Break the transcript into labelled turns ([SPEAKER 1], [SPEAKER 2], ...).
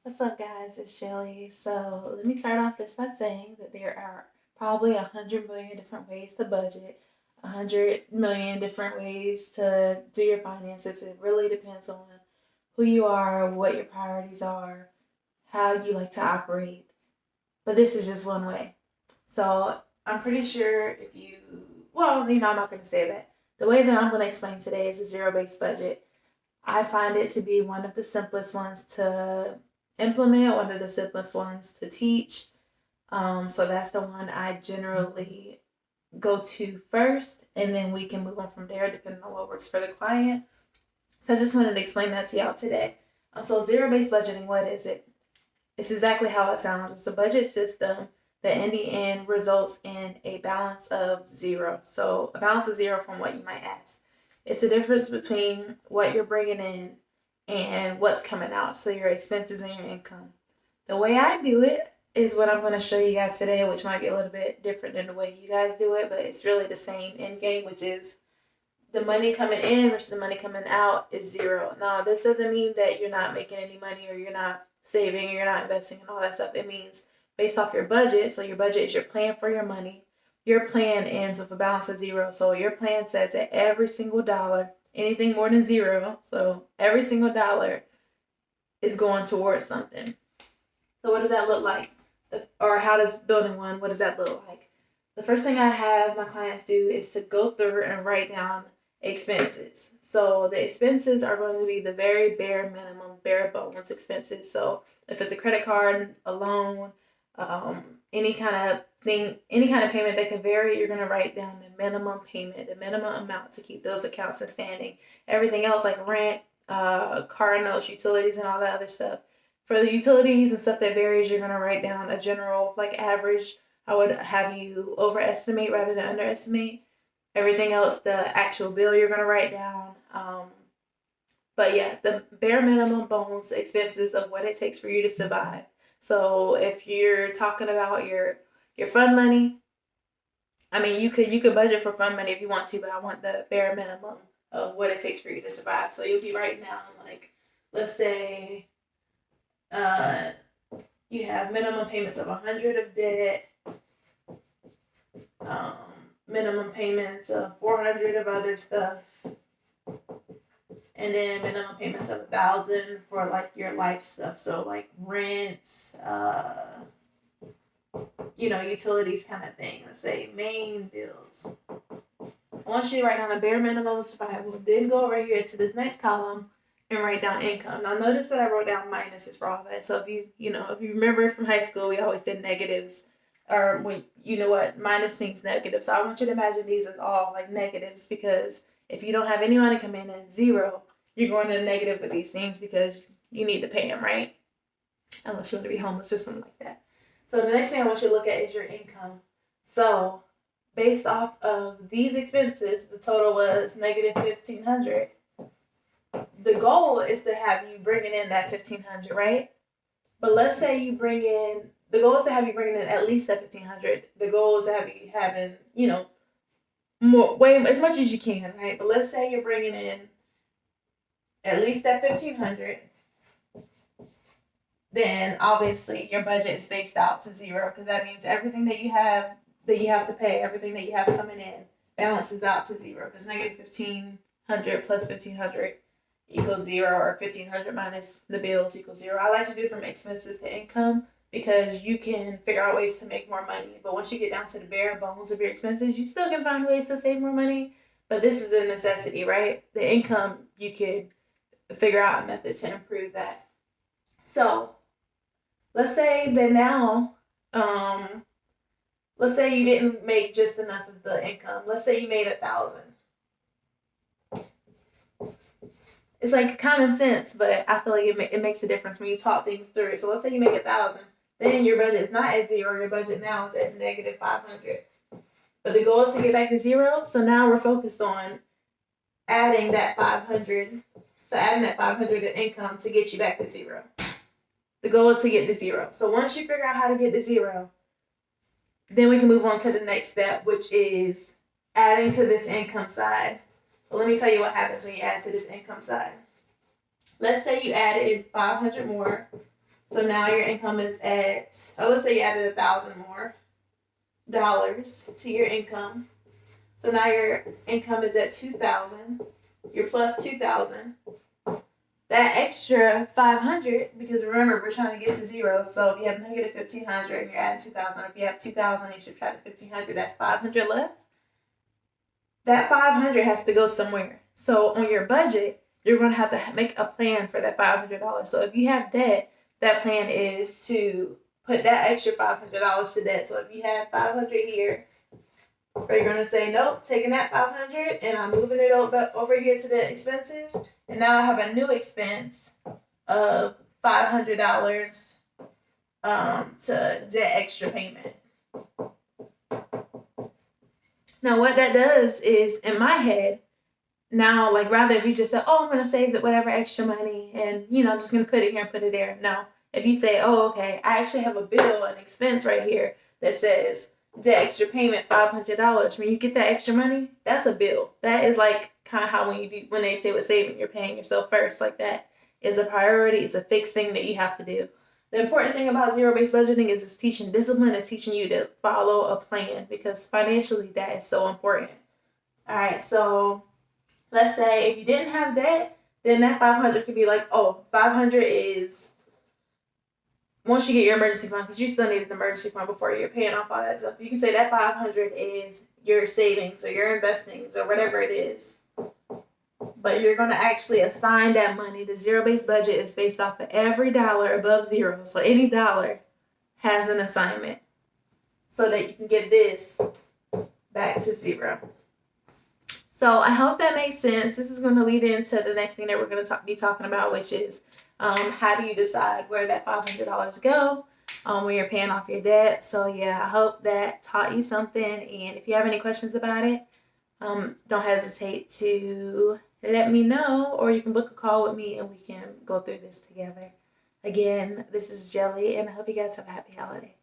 [SPEAKER 1] What's up, guys? It's Shelly. So, let me start off this by saying that there are probably 100 million different ways to budget, 100 million different ways to do your finances. It really depends on who you are, what your priorities are, how you like to operate. But this is just one way. So, I'm pretty sure if you, I'm not going to say that. The way that I'm going to explain today is a zero based budget. I find it to be one of the simplest ones to implement, one of the simplest ones to teach. So that's the one I generally go to first, and then we can move on from there depending on what works for the client. So I just wanted to explain that to y'all today. So zero based budgeting, what is it? It's exactly how it sounds. It's a budget system that in the end results in a balance of zero. So a balance of zero from what you might ask. It's the difference between what you're bringing in and what's coming out. So your expenses and your income. The way I do it is what I'm going to show you guys today, which might be a little bit different than the way you guys do it, but it's really the same end game, which is the money coming in versus the money coming out is zero. Now, this doesn't mean that you're not making any money or you're not saving or you're not investing and all that stuff. It means based off your budget. So your budget is your plan for your money. Your plan ends with a balance of zero. So your plan says that every single dollar, anything more than zero, so every single dollar is going towards something. So what does that look like? Or how does building one, what does that look like? The first thing I have my clients do is to go through and write down expenses. So the expenses are going to be the very bare minimum, bare bones expenses. So if it's a credit card, a loan, any kind of thing, any kind of payment that can vary, you're going to write down the minimum payment, the minimum amount to keep those accounts in standing. Everything else like rent, car notes, utilities, and all that other stuff. For the utilities and stuff that varies, you're going to write down a general like average. I would have you overestimate rather than underestimate. Everything else, the actual bill you're going to write down. But yeah, the bare minimum bones expenses of what it takes for you to survive. So if you're talking about your fund money, I mean you could budget for fund money if you want to, but I want the bare minimum of what it takes for you to survive. So you'll be writing down like, let's say, you have minimum payments of 100 of debt, minimum payments of 400 of other stuff, and then minimum payments of 1,000 for like your life stuff. So like rent, utilities kind of thing. Let's say main bills. I want you to write down a bare minimum of survival. Then go over here to this next column and write down income. Now notice that I wrote down minuses for all that. So if you remember from high school, we always did negatives, or when minus means negative. So I want you to imagine these as all like negatives, because if you don't have any money come in at zero, you're going to the negative with these things because you need to pay them, right? Unless you want to be homeless or something like that. So the next thing I want you to look at is your income. So based off of these expenses, the total was negative 1,500. The goal is to have you bringing in that 1,500, right? But let's say the goal is to have you bringing in at least that 1,500. The goal is to have you having, more, way as much as you can, right? But let's say you're bringing in at least that 1,500. Then obviously your budget is spaced out to zero, because that means everything that you have to pay, everything that you have coming in balances out to zero, because negative 1,500 plus 1,500 equals zero, or 1,500 minus the bills equals zero. I like to do from expenses to income because you can figure out ways to make more money. But once you get down to the bare bones of your expenses, you still can find ways to save more money. But this is a necessity, right? The income, you could figure out a method to improve that. So let's say that now, let's say you didn't make just enough of the income. Let's say you made 1,000. It's like common sense, but I feel like it makes a difference when you talk things through. So let's say you make 1,000, then your budget is not at zero. Your budget now is at negative 500. But the goal is to get back to zero. So now we're focused on adding that 500. So adding that 500 in income to get you back to zero. The goal is to get to zero. So once you figure out how to get to zero, then we can move on to the next step, which is adding to this income side. But let me tell you what happens when you add to this income side. Let's say you added 500 more So now your income is at, let's say you added $1,000 more dollars to your income. So now your income is at 2,000. You're plus 2,000. That extra 500, because remember we're trying to get to zero. So if you have negative 1,500 and you're adding 2,000, if you have 2,000, you subtract 1,500. That's 500 left. That 500 has to go somewhere. So on your budget, you're going to have to make a plan for that $500. So if you have debt, that plan is to put that extra $500 to debt. So if you have 500 here, or you're going to say, nope, taking that 500 and I'm moving it over here to the expenses. And now I have a new expense of $500 to debt extra payment. Now what that does is, in my head, now, like, rather if you just say, oh, I'm going to save whatever extra money and, I'm just going to put it here and put it there. No, if you say, oh, okay, I actually have a bill, an expense right here that says debt extra payment, $500. When you get that extra money, that's a bill. That is like kind of how when they say with saving, you're paying yourself first. Like, that is a priority. It's a fixed thing that you have to do. The important thing about zero-based budgeting is it's teaching discipline. It's teaching you to follow a plan, because financially that is so important. All right, so let's say if you didn't have debt, then that 500 could be like, oh, 500 is once you get your emergency fund, because you still need an emergency fund before you're paying off all that stuff. You can say that 500 is your savings or your investings or whatever it is. But you're going to actually assign that money. The zero-based budget is based off of every dollar above zero. So any dollar has an assignment so that you can get this back to zero. So I hope that makes sense. This is going to lead into the next thing that we're going to be talking about, which is how do you decide where that $500 go when you're paying off your debt. So yeah, I hope that taught you something. And if you have any questions about it, don't hesitate to let me know, or you can book a call with me and we can go through this together. Again, this is Jelly, and I hope you guys have a happy holiday.